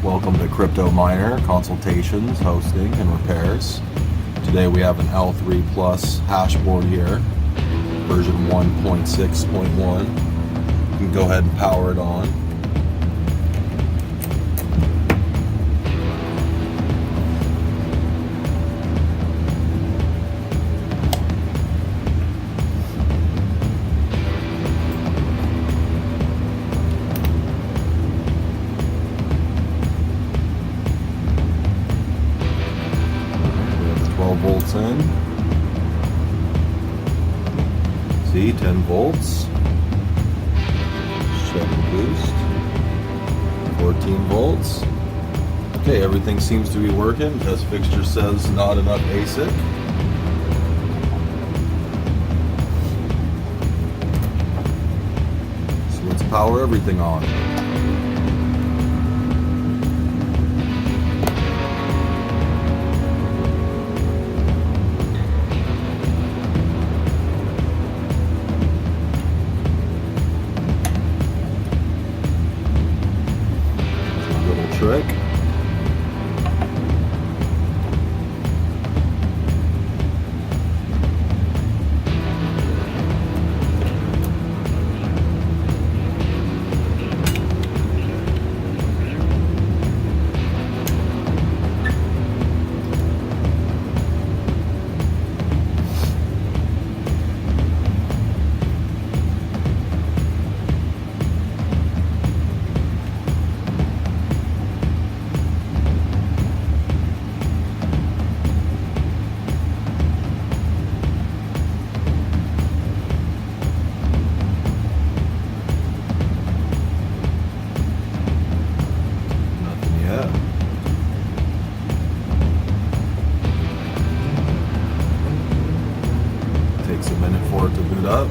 Welcome to Crypto Miner Consultations, Hosting, and Repairs. Today we have an L3 Plus hashboard here, version 1.6.1. You can go ahead and power it on. We have the 12 volts in. See, 10 volts. Check the boost. 14 volts. Okay, everything seems to be working. Test fixture says not enough ASIC. So let's power everything on. Little trick. Nothing yet. Takes a minute for it to boot up.